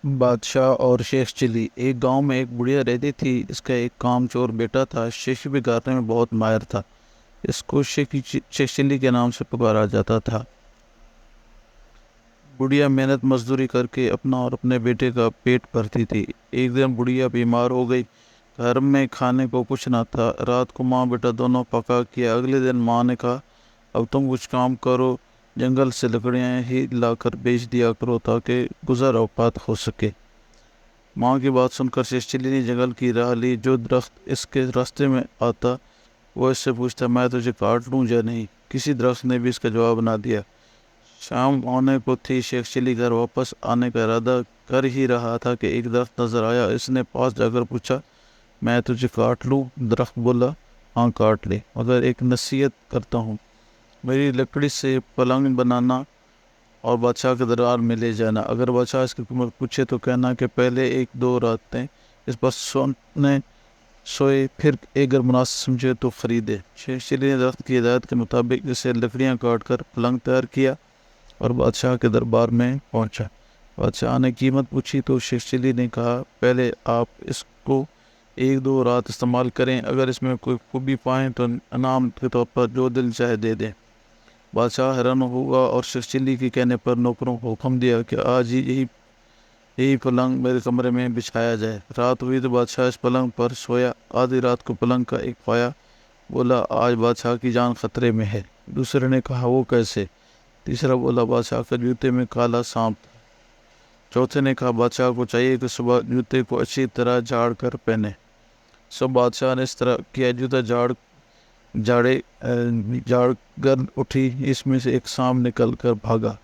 بادشاہ اور شیخ چلی۔ ایک گاؤں میں ایک بڑھیا رہتی تھی۔ اس کا ایک کام چور بیٹا تھا۔ شیخ بھی گانے میں بہت ماہر تھا۔ اس کو شیخ چلی کے نام سے پکارا جاتا تھا۔ بڑھیا محنت مزدوری کر کے اپنا اور اپنے بیٹے کا پیٹ بھرتی تھی۔ ایک دن بڑھیا بیمار ہو گئی۔ گھر میں کھانے کو کچھ نہ تھا۔ رات کو ماں بیٹا دونوں پکا کیا۔ اگلے دن ماں نے کہا، اب تم کچھ کام کرو، جنگل سے لکڑیاں ہی لا کر بیچ دیا کرو تاکہ گزر اوقات ہو سکے۔ ماں کی بات سن کر شیخ چلی نے جنگل کی راہ لی۔ جو درخت اس کے راستے میں آتا وہ اس سے پوچھتا، میں تجھے کاٹ لوں یا نہیں؟ کسی درخت نے بھی اس کا جواب نہ دیا۔ شام ہونے کو تھی۔ شیخ چلی گھر واپس آنے کا ارادہ کر ہی رہا تھا کہ ایک درخت نظر آیا۔ اس نے پاس جا کر پوچھا، میں تجھے کاٹ لوں؟ درخت بولا، ہاں کاٹ لے، مگر ایک نصیحت کرتا ہوں، میری لکڑی سے پلنگ بنانا اور بادشاہ کے دربار میں لے جانا۔ اگر بادشاہ اس کی قیمت پوچھے تو کہنا کہ پہلے ایک دو راتیں اس پر سوئے، پھر اگر مناسب سمجھے تو خریدے۔ شیخ چلی نے درخت کی ہدایت کے مطابق اسے لکڑیاں کاٹ کر پلنگ تیار کیا اور بادشاہ کے دربار میں پہنچا۔ بادشاہ نے قیمت پوچھی تو شیخ چلی نے کہا، پہلے آپ اس کو ایک دو رات استعمال کریں، اگر اس میں کوئی خوبی پائیں تو انعام کے طور پر جو دل چاہے دے دیں۔ بادشاہ حیران ہوا اور شیخ چلی کے کہنے پر نوکروں کو حکم دیا کہ آج ہی یہی پلنگ میرے کمرے میں بچھایا جائے۔ رات ہوئی تو بادشاہ اس پلنگ پر سویا۔ آدھی رات کو پلنگ کا ایک پایا بولا، آج بادشاہ کی جان خطرے میں ہے۔ دوسرے نے کہا، وہ کیسے؟ تیسرا بولا، بادشاہ کے جوتے میں کالا سانپ تھا۔ چوتھے نے کہا، بادشاہ کو چاہیے کہ صبح جوتے کو اچھی طرح جھاڑ کر پہنے۔ سب بادشاہ نے اس طرح کیا۔ جوتا جھاڑ کر اٹھی، اس میں سے ایک سانپ نکل کر بھاگا۔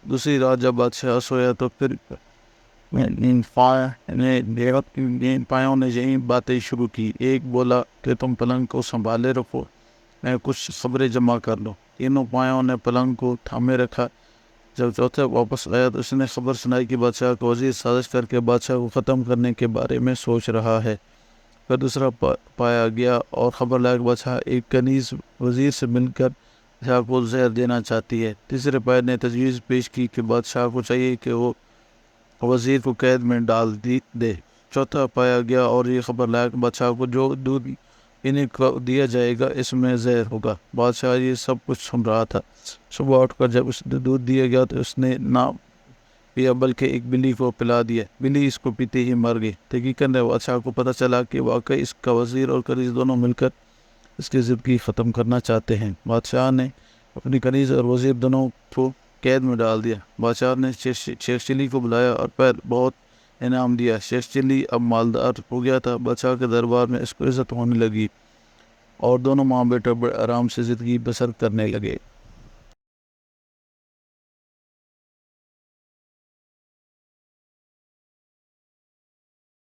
دوسری رات جب بادشاہ سویا تو پھر پایوں نے یہی باتیں شروع کی۔ ایک بولا کہ تم پلنگ کو سنبھالے رکھو، میں کچھ خبریں جمع کر لوں۔ تینوں پایوں نے پلنگ کو تھامے رکھا۔ جب چوتھا واپس آیا تو اس نے خبر سنائی کہ بادشاہ کا وزیر سازش کر کے بادشاہ کو ختم کرنے کے بارے میں سوچ رہا ہے۔ پھر دوسرا پایا گیا اور خبر لایا کہ بادشاہ ایک کنیز وزیر سے مل کر بادشاہ کو زہر دینا چاہتی ہے۔ تیسرے پایا نے تجویز پیش کی کہ بادشاہ کو چاہیے کہ وہ وزیر کو قید میں ڈال دے۔ چوتھا پایا گیا اور یہ خبر لایا کہ بادشاہ کو جو دودھ پینے کو دیا جائے گا اس میں زہر ہوگا۔ بادشاہ یہ سب کچھ سن رہا تھا۔ صبح اٹھ کر جب اس نے دودھ دیا گیا تو اس نے نہ پیا بلکہ ایک بلی کو پلا دیا۔ بلی اس کو پیتے ہی مر گئی۔ تحقیق نے بادشاہ کو پتہ چلا کہ واقعی اس کا وزیر اور کنیز دونوں مل کر اس کی زندگی ختم کرنا چاہتے ہیں۔ بادشاہ نے اپنی کنیز اور وزیر دونوں کو قید میں ڈال دیا۔ بادشاہ نے شیخ چلی کو بلایا اور پھر بہت انعام دیا۔ شیخ چلی اب مالدار ہو گیا تھا۔ بادشاہ کے دربار میں اس کو عزت ہونے لگی اور دونوں ماں بیٹا بڑے آرام سے زندگی بسر کرنے لگے۔